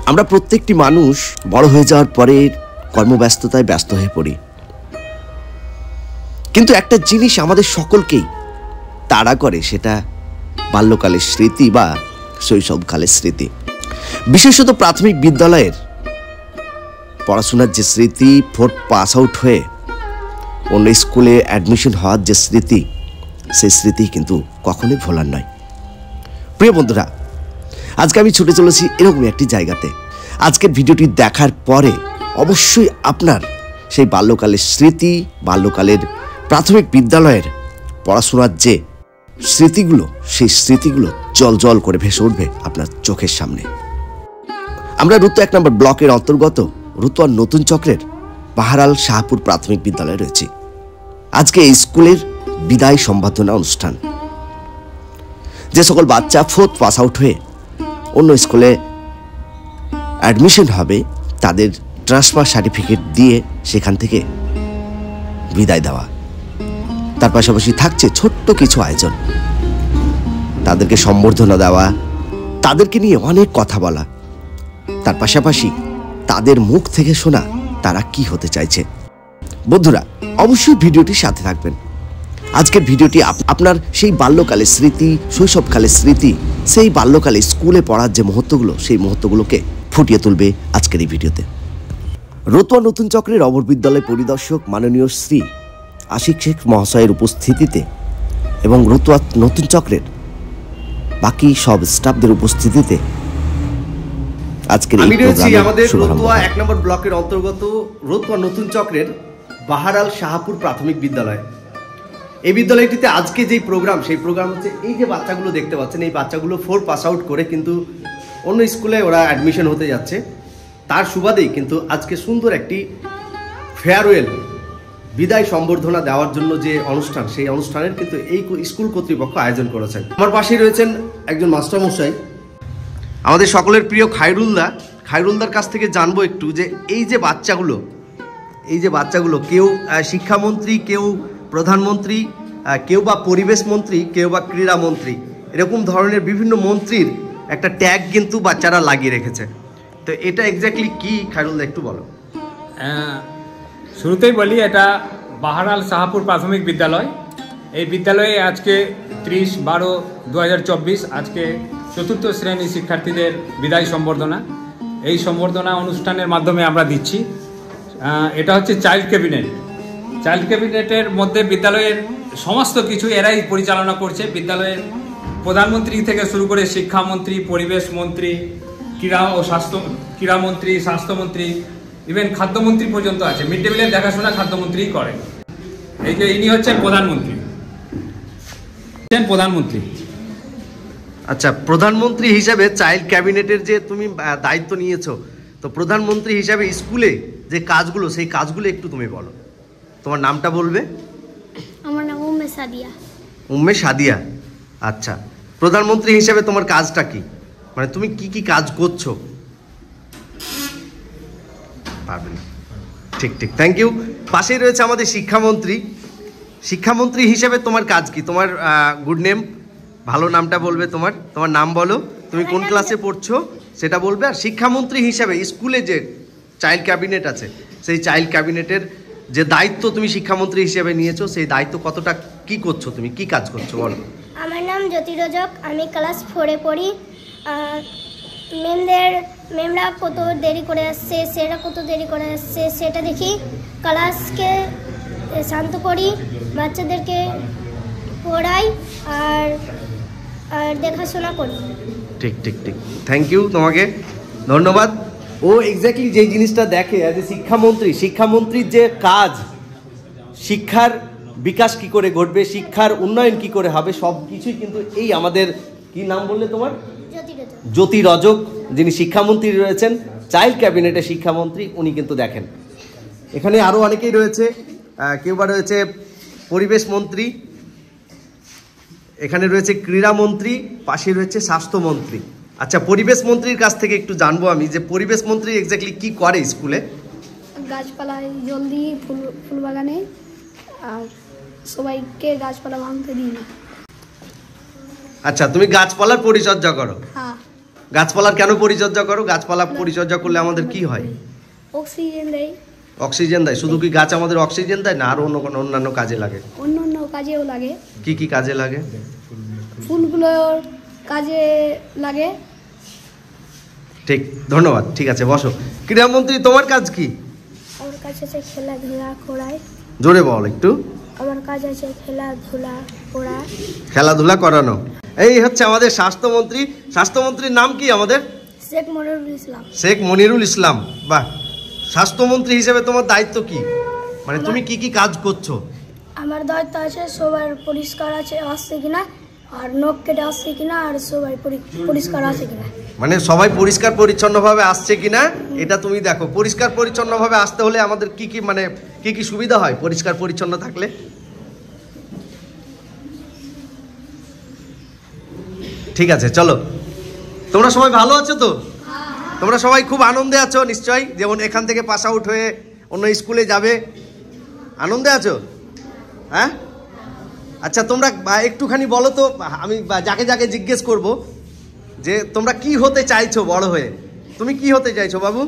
আমরা প্রত্যেকটি মানুষ বড় হয়ে যাওয়ার পরে কর্মব্যস্ততায় ব্যস্ত হয়ে পড়ি, কিন্তু একটা জিনিস আমাদের সকলকেই তাড়া করে, সেটা বাল্যকালের স্মৃতি বা শৈশবকালের স্মৃতি। বিশেষত প্রাথমিক বিদ্যালয়ের পড়াশোনার যে স্মৃতি, 4 পাস আউট হয়ে অন্য স্কুলে অ্যাডমিশন হওয়ার যে স্মৃতি, সেই স্মৃতি কিন্তু কখনোই ভোলার নয়। প্রিয় বন্ধুরা, আজকে আমি ছুটে চলেছি এরকম একটি জায়গাতে। আজকের ভিডিওটি দেখার পরে অবশ্যই আপনার সেই বাল্যকালের স্মৃতি, বাল্যকালের প্রাথমিক বিদ্যালয়ের পড়াশোনার যে স্মৃতিগুলো, সেই স্মৃতিগুলো জল জল করে ভেসে উঠবে আপনার চোখের সামনে। আমরা রুতো 1 নম্বর ব্লকের অন্তর্গত রুতোয়া নতুন চক্রের বাহারাল শাহপুর প্রাথমিক বিদ্যালয়ে রয়েছে। আজকে এই স্কুলের বিদায় সম্বর্ধনা অনুষ্ঠান। যে সকল বাচ্চা 4th পাস আউট হয়ে অন্য স্কুলে অ্যাডমিশন হবে, তাদের ট্রান্সফার সার্টিফিকেট দিয়ে সেখান থেকে বিদায় দেওয়া। তার পাশাপাশি থাকছে ছোট্ট কিছু আয়োজন, তাদেরকে সম্বর্ধনা দেওয়া, তাদেরকে নিয়ে অনেক কথা বলা, তার পাশাপাশি তাদের মুখ থেকে শোনা তারা কি হতে চাইছে। বন্ধুরা, অবশ্যই ভিডিওটির সাথে থাকবেন। আজকের ভিডিওটি আপনার সেই বাল্যকালের স্মৃতি, শৈশবকালের স্মৃতি, সেই বাল্যকালে স্কুলে পড়ার যে মুহূর্তগুলো, সেই মুহূর্তগুলোকে ফুটিয়ে তুলবে আজকের এই ভিডিওতে। রতুয়া নতুন চক্রের অমর বিদ্যালয় পরিদর্শক মাননীয় শ্রী আশিক শেখ মহাশয়ের উপস্থিতিতে এবং রতুয়া নতুন চক্রের বাকি সব স্টাফদের উপস্থিতিতে আজকের এই প্রোগ্রামে আমাদের রতুয়া 1 নম্বর ব্লকের অন্তর্গত রতুয়া নতুন চক্রের বাহারাল শাহপুর প্রাথমিক বিদ্যালয়। এই বিদ্যালয়টিতে আজকে যেই প্রোগ্রাম, সেই প্রোগ্রাম হচ্ছে এই যে বাচ্চাগুলো দেখতে পাচ্ছেন, এই বাচ্চাগুলো 4 পাস আউট করে কিন্তু অন্য স্কুলে ওরা অ্যাডমিশন হতে যাচ্ছে। তার সুবাদেই কিন্তু আজকে সুন্দর একটি ফেয়ারওয়েল, বিদায় সম্বর্ধনা দেওয়ার জন্য যে অনুষ্ঠান, সেই অনুষ্ঠানের কিন্তু এই স্কুল কর্তৃপক্ষ আয়োজন করেছেন। আমার পাশেই রয়েছেন একজন মাস্টারমশাই, আমাদের সকলের প্রিয় খায়রুলদার কাছ থেকে জানবো একটু যে এই যে বাচ্চাগুলো কেউ শিক্ষামন্ত্রী, কেউ প্রধানমন্ত্রী, কেউ বা পরিবেশ মন্ত্রী, কেউ বা ক্রীড়ামন্ত্রী, এরকম ধরনের বিভিন্ন মন্ত্রীর একটা ট্যাগ কিন্তু বাচ্চারা লাগিয়ে রেখেছে। তো এটা এক্স্যাক্টলি কি খায়রুলদা একটু বলো। শুরুতেই বলি, এটা বাহারাল শাহপুর প্রাথমিক বিদ্যালয়। এই বিদ্যালয়ে আজকে 30/12/2024 আজকে 4th শ্রেণী শিক্ষার্থীদের বিদায় সম্বর্ধনা। এই সম্বর্ধনা অনুষ্ঠানের মাধ্যমে আমরা দিচ্ছি। এটা হচ্ছে চাইল্ড ক্যাবিনেটের মধ্যে বিদ্যালয়ের সমস্ত কিছু এরাই পরিচালনা করছে। বিদ্যালয়ের প্রধানমন্ত্রী থেকে শুরু করে শিক্ষামন্ত্রী, পরিবেশ মন্ত্রী, ক্রীড়ামন্ত্রী, স্বাস্থ্যমন্ত্রী, ইভেন খাদ্যমন্ত্রী পর্যন্ত আছে। মিড ডে মিলের দেখাশোনা খাদ্যমন্ত্রীই করেন। এই যে ইনি হচ্ছেন প্রধানমন্ত্রী। আচ্ছা, প্রধানমন্ত্রী হিসাবে চাইল্ড ক্যাবিনেটের যে তুমি দায়িত্ব নিয়েছো, তো প্রধানমন্ত্রী হিসাবে স্কুলে যে কাজগুলো, সেই কাজগুলো একটু তুমি বলো। তোমার নামটা বলবে? আমার নাম উম্মে সাদিয়া। আচ্ছা, প্রধানমন্ত্রী হিসাবে তোমার কাজটা কি, মানে তুমি কি কি কাজ করছো? পারবে না। ঠিক, থ্যাংক ইউ। পাশেই রয়েছে আমাদের শিক্ষামন্ত্রী হিসেবে তোমার কাজ কি? তোমার গুড নেম, ভালো নামটা বলবে। তোমার নাম বলো, তুমি কোন ক্লাসে পড়ছো সেটা বলবে। আর শিক্ষামন্ত্রী হিসাবে স্কুলে যে চাইল্ড ক্যাবিনেট আছে, সেই চাইল্ড ক্যাবিনেটের যে দায়িত্ব তুমি শিক্ষামন্ত্রী হিসেবে নিয়েছো, সেই দায়িত্ব কতটা কি করছো, তুমি কি কাজ করছো বলো। আমার নাম জ্যোতি রজক, আমি ক্লাস 4-এ পড়ি। ম্যামরা কত দেরি করে আসছে, সেটা কত দেরি করে আসছে সেটা দেখি, ক্লাসকে শান্ত করি, বাচ্চাদেরকে পড়াই আর দেখাশোনা করি। ঠিক, থ্যাংক ইউ, তোমাকে ধন্যবাদ। ও এক্স্যাক্টলি যেই জিনিসটা দেখে অ্যাজ এ শিক্ষামন্ত্রীর যে কাজ, শিক্ষার বিকাশ কি করে ঘটবে, শিক্ষার উন্নয়ন কি করে হবে, সব কিছুই কিন্তু এই আমাদের, কি নাম বললে তোমার? জ্যোতি রজক, যিনি শিক্ষামন্ত্রী রয়েছেন, চাইল্ড ক্যাবিনেটের শিক্ষামন্ত্রী, উনি কিন্তু দেখেন। এখানে আরও অনেকেই রয়েছে, কেউ বা রয়েছে পরিবেশ মন্ত্রী, এখানে রয়েছে ক্রীড়ামন্ত্রী, পাশে রয়েছে স্বাস্থ্যমন্ত্রী। আচ্ছা, পরিবেশ মন্ত্রীর কাছ থেকে একটু জানবো আমি যে পরিবেশ মন্ত্রী এক্স্যাক্টলি কি করে স্কুলে? গাছপালা জল দিই ফুল বাগানে, আর সবাইকে গাছপালা ভাঙতে দিই না। আচ্ছা, তুমি গাছপালার পরিচর্যা করো? হ্যাঁ। গাছপালার কেন পরিচর্যা করো? গাছপালা পরিচর্যা করলে আমাদের কি হয়? অক্সিজেন দেয়। অক্সিজেন দেয়। শুধু কি গাছ আমাদের অক্সিজেন দেয় না, আরো অন্য কোনো অন্যান্য কাজে লাগে? অন্য অন্য কাজেও লাগে। কি কি কাজে লাগে? ফুলগুলোর কাজে লাগে। ঠিক, ধন্যবাদ। ঠিক আছে, বসো। ক্রীড়ামন্ত্রী, তোমার কাজ কি? আমার কাজ আছে খেলাধুলা করাই। জোরে বল একটু। আমার কাজ আছে খেলাধুলা করা। খেলাধুলা করানো। এই হচ্ছে আমাদের স্বাস্থ্যমন্ত্রী। স্বাস্থ্যমন্ত্রীর নাম কি আমাদের? শেখ মনিরুল ইসলাম। শেখ মনিরুল ইসলাম। বাহ। স্বাস্থ্যমন্ত্রী হিসেবে তোমার দায়িত্ব কি, মানে তুমি কি কি কাজ করছো? আমার দায়িত্ব আছে সবার পরিষ্কার আসছে কিনা, আর নখ কেটে আসছে কিনা, আর সবাই পরিষ্কার আছে কিনা। মানে সবাই পরিষ্কার পরিচ্ছন্নভাবে আসছে কিনা এটা তুমি দেখো। পরিষ্কার পরিচ্ছন্নভাবে আসতে হলে আমাদের কি কি মানে কি কি সুবিধা হয় পরিষ্কার পরিচ্ছন্ন থাকলে? ঠিক আছে, চলো। তোমরা সবাই ভালো আছো তো? তোমরা সবাই খুব আনন্দে আছো নিশ্চয়ই, যেমন এখান থেকে পাস আউট হয়ে অন্য স্কুলে যাবে, আনন্দে আছো? হ্যাঁ, আচ্ছা তোমরা একটুখানি বলো তো, আমি যাকে যাকে জিজ্ঞেস করব যে তোমরা কি হতে চাইছো বড় হয়ে। তুমি কি হতে চাইছো বাবু?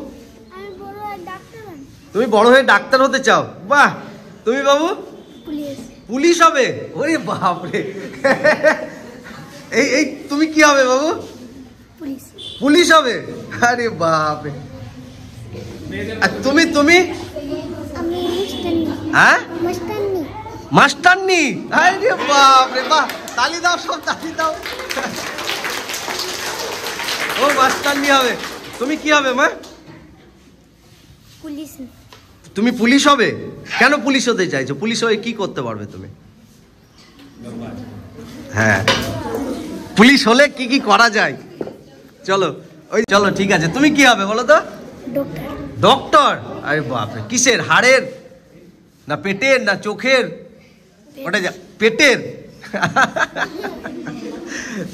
আমি বড় হয়ে ডাক্তার হব। তুমি বড় হয়ে ডাক্তার হতে চাও? বাহ। তুমি বাবু? পুলিশ। পুলিশ হবে? ওরে বাপরে। এই তুমি কি হবে বাবু? পুলিশ। পুলিশ হবে? আরে বাপরে। আর তুমি? আমি মাস্টারনি। হ্যাঁ, মাস্টারনি। মাস্টারনি। আরে বাপরে, বাহ। তালি দাও, সব তালি দাও। ও মাস্টারনি হবে। তুমি কি হবে মা? পুলিশ। তুমি পুলিশ হবে? কেন পুলিশ হতে চাইছো? পুলিশ হয়ে কি করতে পারবে তুমি? হ্যাঁ, পুলিশ হলে কি কি করা যায় চলো। চলো, ঠিক আছে। তুমি কি হবে বলো তো? ডক্টর। ডক্টর? আরে বাপরে, কিসের? হাড়ের না পেটের না চোখের? ওটা পেটের।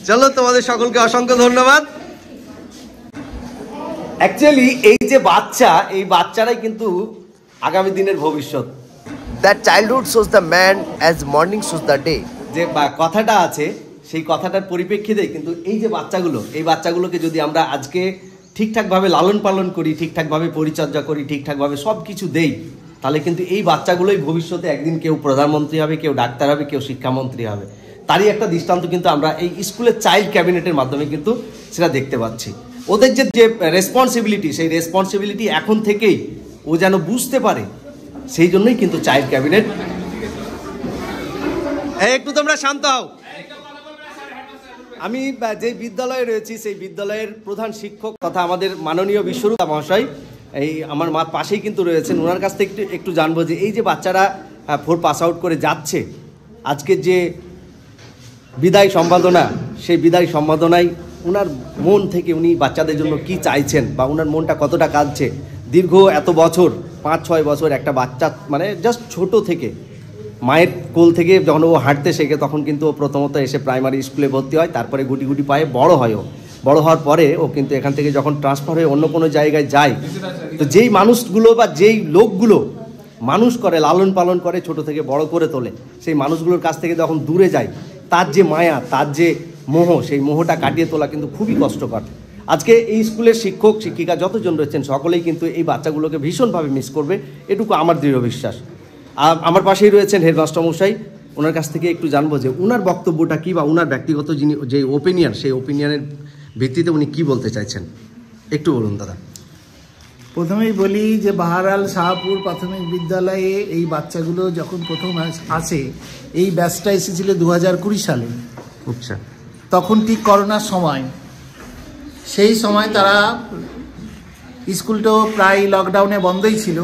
চলো, তোমাদের সকলকে অসংখ্য ধন্যবাদ। অ্যাকচুয়ালি এই যে বাচ্চা, এই বাচ্চারাই কিন্তু আগামী দিনের ভবিষ্যৎ। That childhood shows the man as morning shows the day. যে কথাটা আছে, সেই কথাটার পরিপ্রেক্ষিতে কিন্তু এই যে বাচ্চাগুলো, এই বাচ্চাগুলোকে যদি আমরা আজকে ঠিকঠাকভাবে লালন পালন করি, ঠিকঠাকভাবে পরিচর্যা করি, ঠিকঠাকভাবে সব কিছু দেই, তাহলে কিন্তু এই বাচ্চাগুলোই ভবিষ্যতে একদিন কেউ প্রধানমন্ত্রী হবে, কেউ ডাক্তার হবে, কেউ শিক্ষামন্ত্রী হবে। তারই একটা দৃষ্টান্ত কিন্তু আমরা এই স্কুলের চাইল্ড ক্যাবিনেটের মাধ্যমে কিন্তু সেটা দেখতে পাচ্ছি। ওদের যে রেসপন্সিবিলিটি, সেই রেসপন্সিবিলিটি এখন থেকেই ও যেন বুঝতে পারে, সেই জন্যই কিন্তু চাইল্ড ক্যাবিনেট। একটু তোমরা শান্ত হও। আমি যে বিদ্যালয়ে রয়েছি, সেই বিদ্যালয়ের প্রধান শিক্ষক তথা আমাদের মাননীয় বিশ্বরূপ মহাশয় এই আমার মার পাশেই কিন্তু রয়েছেন। ওনার কাছ থেকে একটু জানবো যে এই যে বাচ্চারা 4 পাস আউট করে যাচ্ছে, আজকের যে বিদায় সম্পাদনা, সেই বিদায় সম্পাদনায় ওনার মন থেকে উনি বাচ্চাদের জন্য কি চাইছেন, বা ওনার মনটা কতটা কাঁদছে। দীর্ঘ এত বছর, 5-6 বছর একটা বাচ্চা, মানে জাস্ট ছোট থেকে মায়ের কোল থেকে যখন ও হাঁটতে শেখে, তখন কিন্তু ও প্রথমত এসে প্রাইমারি স্কুলে ভর্তি হয়, তারপরে গুটি গুটি পায়ে বড় হয়। ও বড় হওয়ার পরে ও কিন্তু এখান থেকে যখন ট্রান্সফার হয়ে অন্য কোনো জায়গায় যায়, তো যেই মানুষগুলো বা যেই লোকগুলো মানুষ করে, লালন পালন করে, ছোট থেকে বড় করে তোলে, সেই মানুষগুলোর কাছ থেকে যখন দূরে যায়, তার যে মায়া, তার যে মোহ, সেই মোহটা কাটিয়ে তোলা কিন্তু খুবই কষ্টকর। আজকে এই স্কুলের শিক্ষক শিক্ষিকা যতজন রয়েছেন, সকলেই কিন্তু এই বাচ্চাগুলোকে ভীষণভাবে মিস করবে, এটুকু আমার দৃঢ় বিশ্বাস। আমার পাশেই রয়েছেন হেডমাস্টার মশাই। ওনার কাছ থেকে একটু জানবো যে ওনার বক্তব্যটা কী, বা ওনার ব্যক্তিগত যে ওপিনিয়ন, সেই ওপিনিয়নের ভিত্তিতে উনি কি বলতে চাইছেন, একটু বলুন দাদা। প্রথমেই বলি যে বাহারাল শাহপুর প্রাথমিক বিদ্যালয়ে এই বাচ্চাগুলো যখন প্রথম আসে, এই ব্যাচটা এসেছিল 2020 সালে। আচ্ছা। তখন ঠিক করোনার সময়, সেই সময় তারা স্কুলটাও প্রায় লকডাউনে বন্ধই ছিল।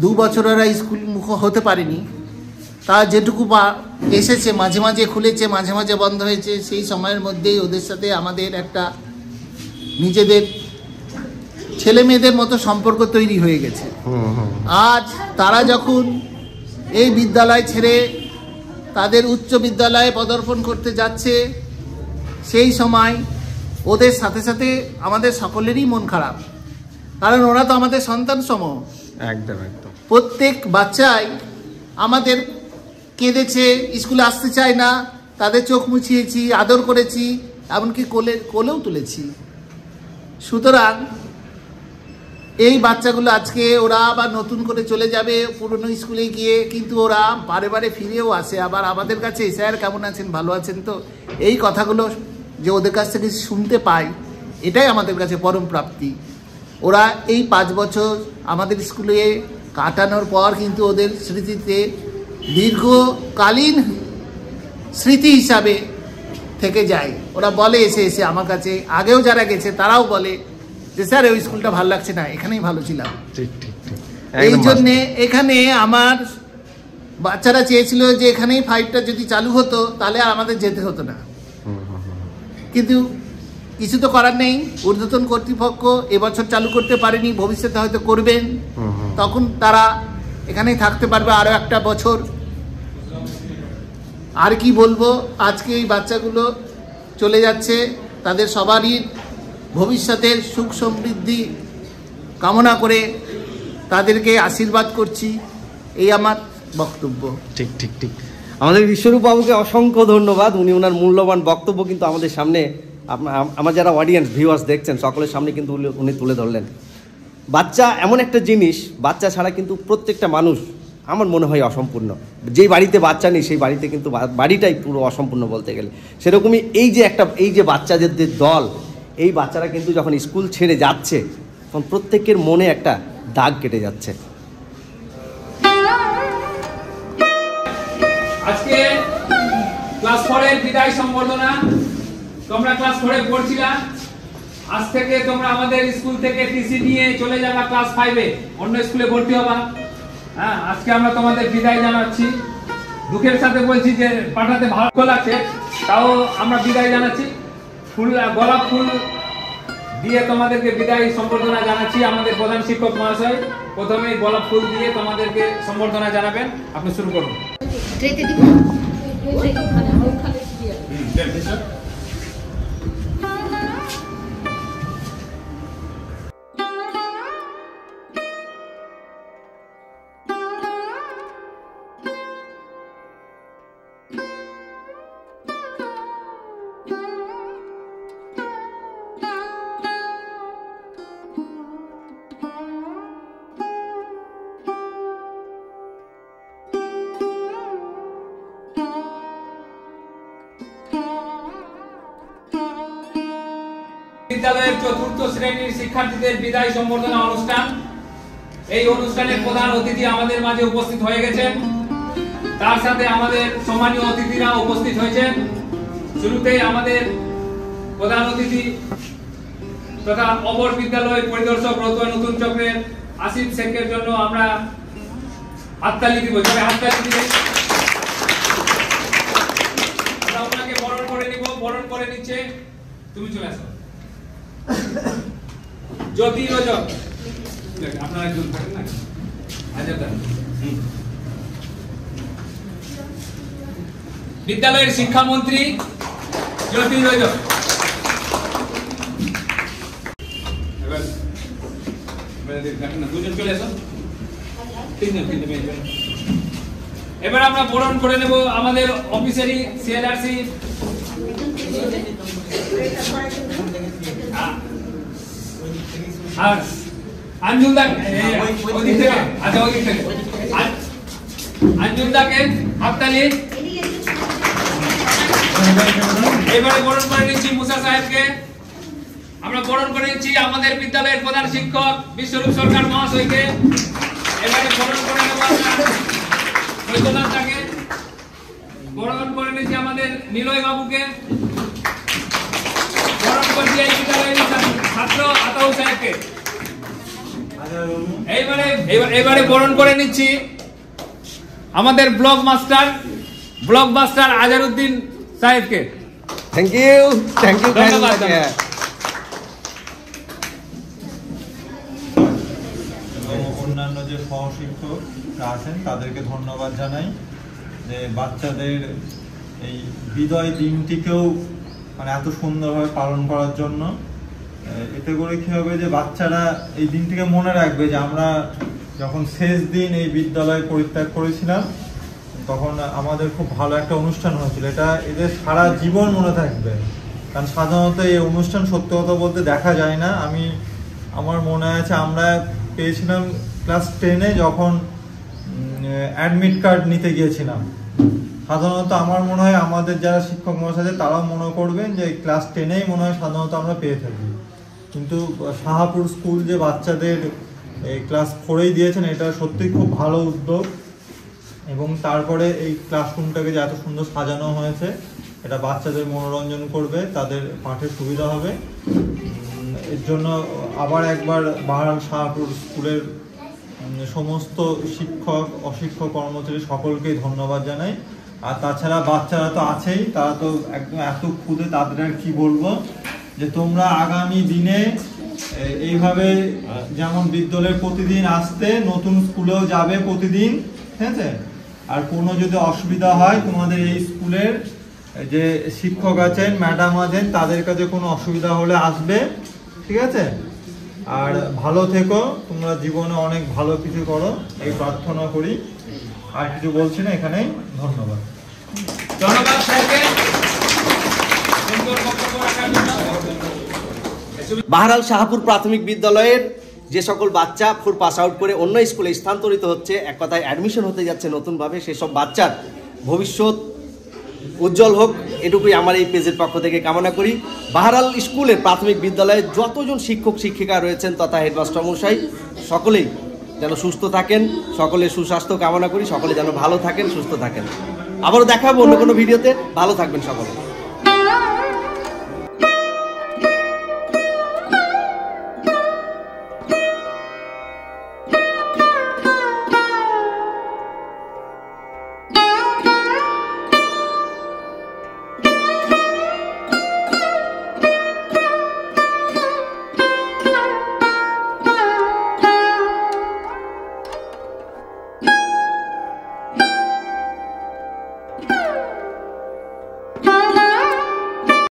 2 বছর ওরা স্কুল মুখ হতে পারেনি। তা যেটুকু এসেছে, মাঝে মাঝে খুলেছে, মাঝে মাঝে বন্ধ হয়েছে, সেই সময়ের মধ্যেই ওদের সাথে আমাদের একটা নিজেদের ছেলে মেয়েদের মতো সম্পর্ক তৈরি হয়ে গেছে। আজ তারা যখন এই বিদ্যালয় ছেড়ে তাদের উচ্চ বিদ্যালয়ে পদার্পণ করতে যাচ্ছে, সেই সময় ওদের সাথে সাথে আমাদের সকলেরই মন খারাপ, কারণ ওরা তো আমাদের সন্তান সম। একদম একদম। প্রত্যেক বাচ্চাই আমাদের কেঁদেছে, স্কুলে আসতে চায় না, তাদের চোখ মুছিয়েছি, আদর করেছি, এমনকি কোলেও তুলেছি। সুতরাং এই বাচ্চাগুলো আজকে ওরা আবার নতুন করে চলে যাবে পুরনো স্কুলে গিয়ে, কিন্তু ওরা বারে বারে ফিরেও আসে আবার আমাদের কাছে, স্যার কেমন আছেন, ভালো আছেন তো, এই কথাগুলো যে ওদের কাছ থেকে শুনতে পাই, এটাই আমাদের কাছে পরম প্রাপ্তি। ওরা এই 5 বছর আমাদের স্কুলে কাটানোর পর কিন্তু ওদের স্মৃতিতে দীর্ঘকালীন স্মৃতি হিসাবে থেকে যায়। ওরা বলে এসে এসে আমার কাছে, আগেও যারা গেছে তারাও বলে যে স্যার ওই স্কুলটা ভালো লাগছে না, এখানেই ভালো ছিলাম। এই জন্যে এখানে আমার বাচ্চারা চেয়েছিল যে এখানেই 5টা যদি চালু হতো তাহলে আর আমাদের যেতে হতো না, কিন্তু কিছু তো করার নেই। ঊর্ধ্বতন কর্তৃপক্ষ এবছর চালু করতে পারেনি, ভবিষ্যতে হয়তো করবেন, তখন তারা এখানেই থাকতে পারবে আরো একটা বছর। আর কি বলবো, আজকে এই বাচ্চাগুলো চলে যাচ্ছে, তাদের সবারই ভবিষ্যতের সুখ সমৃদ্ধি কামনা করে তাদেরকে আশীর্বাদ করছি, এই আমার বক্তব্য। ঠিক ঠিক ঠিক। আমাদের বিশ্বরূপ বাবুকে অসংখ্য ধন্যবাদ, উনি ওনার মূল্যবান বক্তব্য কিন্তু আমাদের সামনে, আমার যারা অডিয়েন্স ভিউয়ার্স দেখছেন সকলের সামনে কিন্তু উনি তুলে ধরলেন। বাচ্চা এমন একটা জিনিস, বাচ্চা ছাড়া কিন্তু প্রত্যেকটা মানুষ আমার মনে হয় অসম্পূর্ণ। যেই বাড়িতে বাচ্চা নেই সেই বাড়িতে কিন্তু বাড়িটাই পুরো অসম্পূর্ণ বলতে গেলে। সেরকমই এই যে বাচ্চাদের দল, এই বাচ্চারা কিন্তু যখন স্কুল ছেড়ে যাচ্ছে তখন প্রত্যেকের মনে একটা দাগ কেটে যাচ্ছে। আজকে ক্লাস 4 এর বিদায় সম্বর্ধনা। তোমরা ক্লাস 4 এ পড়ছিলা, আজ থেকে তোমরা আমাদের স্কুল থেকে টিসি নিয়ে চলে যাবা ক্লাস 5 এ, অন্য স্কুলে ভর্তি হবা। হ্যাঁ, আজকে আমরা তোমাদের বিদায় জানাচ্ছি। দুঃখের সাথে বলছি যে পাঠাতে ভালো লাগছে, তাও আমরা বিদায় জানাচ্ছি। গোলাপ ফুল দিয়ে তোমাদেরকে বিদায় সম্বর্ধনা জানাচ্ছি। আমাদের প্রধান শিক্ষক মহাশয় প্রথমে গোলাপ ফুল দিয়ে তোমাদেরকে সম্বর্ধনা জানাবেন। আপনি শুরু করুন। বিদ্যালয়ের 4র্থ শ্রেণীর শিক্ষার্থীদের বিদায় সম্বর্ধনা অনুষ্ঠান। এই অনুষ্ঠানের প্রধান অতিথি আমাদের মাঝে উপস্থিত হয়ে গেছেন, তার সাথে আমাদের সম্মানীয় অতিথিরা উপস্থিত হয়েছেন। শুরুতেই আমাদের প্রধান অতিথি তথা অপর বিদ্যালয় পরিদর্শক রতুয়া নতুন চক্রের আসিফ শেখের জন্য আমরা হাততালি দিব। তবে হাততালি দিবেন, আমরা ওনাকে বরণ করে নিব। বরণ করে নিচ্ছে, তুমি চলে আসো। জ্যোতি রজক, আপনারা একজন থাকেন না, বিদ্যালয়ের শিক্ষামন্ত্রী জ্যোতি রজক। দুজন চলে আসো, তিনজন। এবার আমরা বরণ করে নেব আমাদের অফিসারি সিএলআরসি আর আঞ্জুমদা। আচ্ছা, ওই দিক থেকে আঞ্জুমদাকে হাততালি। এবারে বরণ করে নিচ্ছি মুসা সাহেবকে। আমরা বরণ করে নিচ্ছি আমাদের বিদ্যালয়ের প্রধান শিক্ষক বিশ্বরূপ সরকার মহাশয়কে। এবারে বরণ করে নেব সৈকতদাকে। বরণ করে নিচ্ছি আমাদের নিলয় বাবুকে। বরণ করছি এই বিদ্যালয়ের ছাত্র আতাউল সাহেবকে। এবারে বরণ করে নিচ্ছি আমাদের ব্লক মাস্টার আজারউদ্দিন সাহেবকে। থ্যাংক ইউ ধন্যবাদ। অন্যান্য যে সহশিক্ষকরা আছেন তাদেরকে ধন্যবাদ জানাই যে বাচ্চাদের এই বিদায় দিনটিকেও মানে এত সুন্দরভাবে পালন করার জন্য। এতে করে কি হবে যে বাচ্চারা এই দিনটিকে মনে রাখবে যে আমরা যখন শেষ দিন এই বিদ্যালয় পরিত্যাগ করেছিলাম তখন আমাদের খুব ভালো একটা অনুষ্ঠান হয়েছিল, এটা এদের সারা জীবন মনে থাকবে। কারণ সাধারণত এই অনুষ্ঠান সত্যি কথা বলতে দেখা যায় না। আমার মনে আছে আমরা পেয়েছিলাম ক্লাস 10-এ যখন অ্যাডমিট কার্ড নিতে গিয়েছিলাম। সাধারণত আমার মনে হয় আমাদের যারা শিক্ষক মহাশয় তারাও মনে করবেন যে ক্লাস 10-এই মনে হয় সাধারণত আমরা পেয়ে থাকি, কিন্তু শাহাপুর স্কুল যে বাচ্চাদের ক্লাস 4-এই দিয়েছেন এটা সত্যিই খুব ভালো উদ্যোগ। এবং তারপরে এই ক্লাসরুমটাকে যে এত সুন্দর সাজানো হয়েছে, এটা বাচ্চাদের মনোরঞ্জন করবে, তাদের পাঠে সুবিধা হবে। এর জন্য আবার একবার বাহারাল শাহাপুর স্কুলের সমস্ত শিক্ষক অশিক্ষক কর্মচারী সকলকেই ধন্যবাদ জানাই। আর তাছাড়া বাচ্চারা তো আছেই, তারা তো একদম এত খুদে, তাদের আর কি বলবো, যে তোমরা আগামী দিনে এইভাবে যেমন বিদ্যালয়ে প্রতিদিন আসতে, নতুন স্কুলেও যাবে প্রতিদিন, ঠিক আছে? আর কোনো যদি অসুবিধা হয় তোমাদের এই স্কুলের যে শিক্ষক আছেন, ম্যাডাম আছেন, তাদের কাছে কোনো অসুবিধা হলে আসবে, ঠিক আছে? আর ভালো থেকো, তোমরা জীবনে অনেক ভালো কিছু করো এই প্রার্থনা করি। আর কিছু বলছি না, এখানেই ধন্যবাদ। ধন্যবাদ স্যারকে সুন্দর বক্তব্য রাখার জন্য। বাহারাল শাহাপুর প্রাথমিক বিদ্যালয়ের যে সকল বাচ্চা 4 পাস আউট করে অন্য স্কুলে স্থানান্তরিত হচ্ছে, এক কথায় অ্যাডমিশন হতে যাচ্ছে নতুনভাবে, সেসব বাচ্চার ভবিষ্যৎ উজ্জ্বল হোক, এটুকুই আমার এই পেজের পক্ষ থেকে কামনা করি। বাহারাল স্কুলের প্রাথমিক বিদ্যালয়ে যতজন শিক্ষক শিক্ষিকা রয়েছেন তথা হেডমাস্টার মশাই সকলেই যেন সুস্থ থাকেন, সকলের সুস্বাস্থ্য কামনা করি, সকলে যেন ভালো থাকেন, সুস্থ থাকেন। আবারও দেখা হবে অন্য কোনো ভিডিওতে। ভালো থাকবেন সকলে।